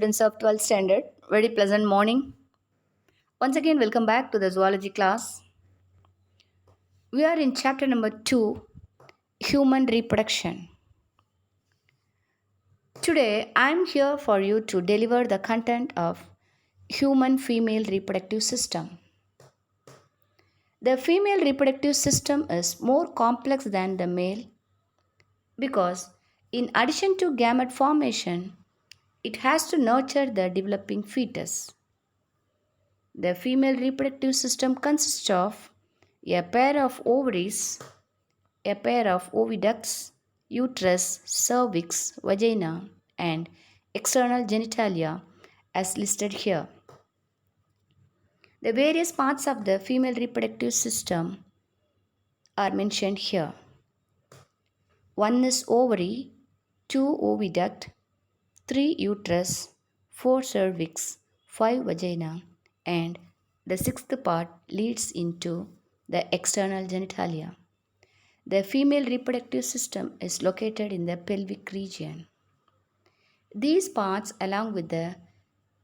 students of 12th standard. Very pleasant morning. Once again, welcome back to the zoology class. We are in chapter number 2, human reproduction. Today, I am here for you to deliver the content of human female reproductive system. The female reproductive system is more complex than the male because, in addition to gamete formation, it has to nurture the developing fetus. The female reproductive system consists of a pair of ovaries, a pair of oviducts, uterus, cervix, vagina, and external genitalia as listed here. The various parts of the female reproductive system are mentioned here. One is ovary, 2 oviduct, 3 uterus, 4 cervix, 5 vagina, and the sixth part leads into the external genitalia. The female reproductive system is located in the pelvic region. These parts, along with the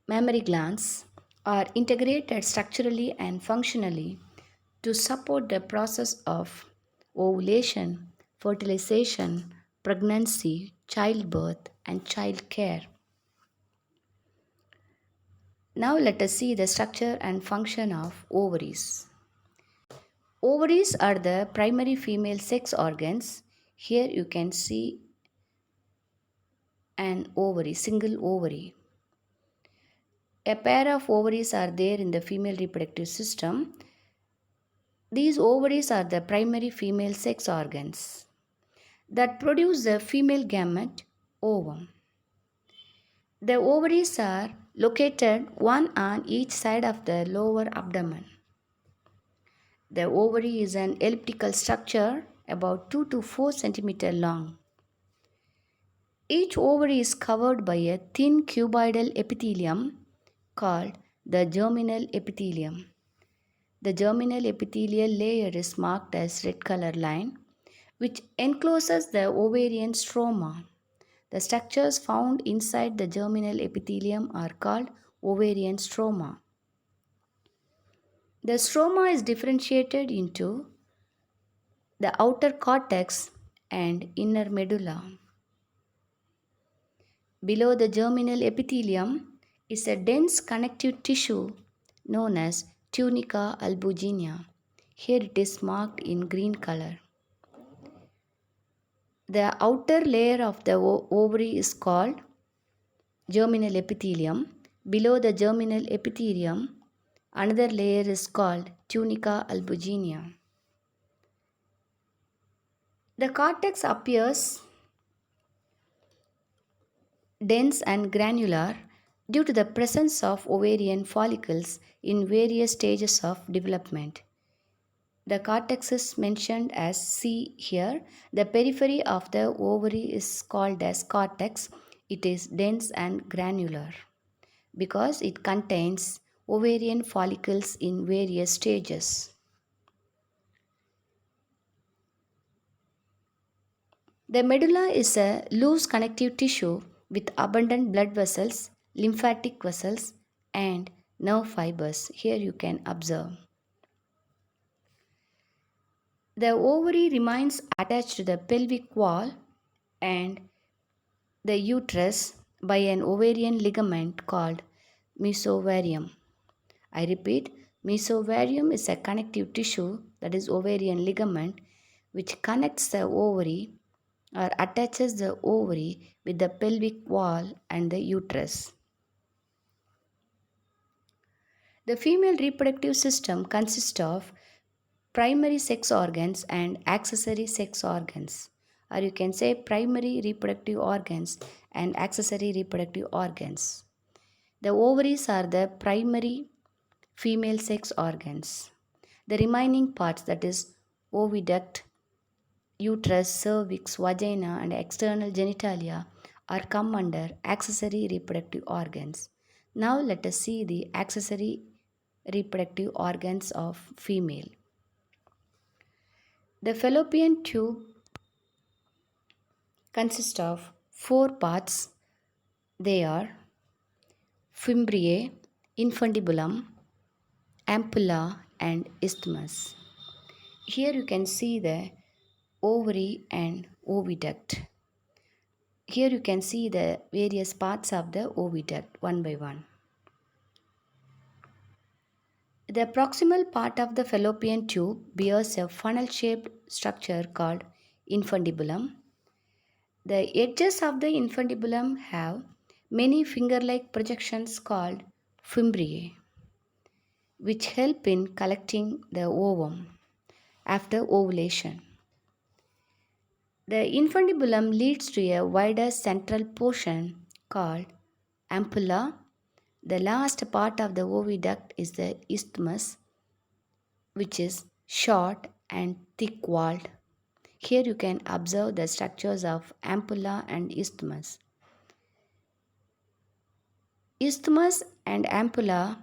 mammary glands, are integrated structurally and functionally to support the process of ovulation, fertilization, pregnancy, childbirth, and child care. Now let us see the structure and function of ovaries. Ovaries are the primary female sex organs. Here you can see an ovary, single ovary. A pair of ovaries are there in the female reproductive system. These ovaries are the primary female sex organs that produce the female gamete, ovum. The ovaries are located one on each side of the lower abdomen. The ovary is an elliptical structure about 2 to 4 cm long. Each ovary is covered by a thin cuboidal epithelium called the germinal epithelium. The germinal epithelial layer is marked as red color line, which encloses the ovarian stroma. The structures found inside the germinal epithelium are called ovarian stroma. The stroma is differentiated into the outer cortex and inner medulla. Below the germinal epithelium is a dense connective tissue known as tunica albuginea. Here it is marked in green color. The outer layer of the ovary is called germinal epithelium. Below the germinal epithelium, another layer is called tunica albuginea. The cortex appears dense and granular due to the presence of ovarian follicles in various stages of development. The cortex is mentioned as C here. The periphery of the ovary is called as cortex. It is dense and granular because it contains ovarian follicles in various stages. The medulla is a loose connective tissue with abundant blood vessels, lymphatic vessels, and nerve fibers. Here you can observe. The ovary remains attached to the pelvic wall and the uterus by an ovarian ligament called mesovarium. I repeat, mesovarium is a connective tissue, that is ovarian ligament, which connects the ovary or attaches the ovary with the pelvic wall and the uterus. The female reproductive system consists of primary sex organs and accessory sex organs, or you can say primary reproductive organs and accessory reproductive organs. The ovaries are the primary female sex organs. The remaining parts, that is oviduct, uterus, cervix, vagina, and external genitalia, are come under accessory reproductive organs. Now let us see the accessory reproductive organs of female. The fallopian tube consists of 4 parts. They are fimbriae, infundibulum, ampulla, and isthmus. Here you can see the ovary and oviduct. Here you can see the various parts of the oviduct one by one. The proximal part of the fallopian tube bears a funnel-shaped structure called infundibulum. The edges of the infundibulum have many finger-like projections called fimbriae, which help in collecting the ovum after ovulation. The infundibulum leads to a wider central portion called ampulla. The last part of the oviduct is the isthmus, which is short and thick walled. Here you can observe the structures of ampulla and isthmus. Isthmus and ampulla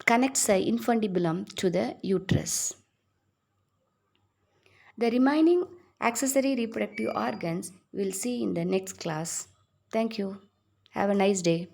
connects the infundibulum to the uterus. The remaining accessory reproductive organs we'll see in the next class. Thank you. Have a nice day.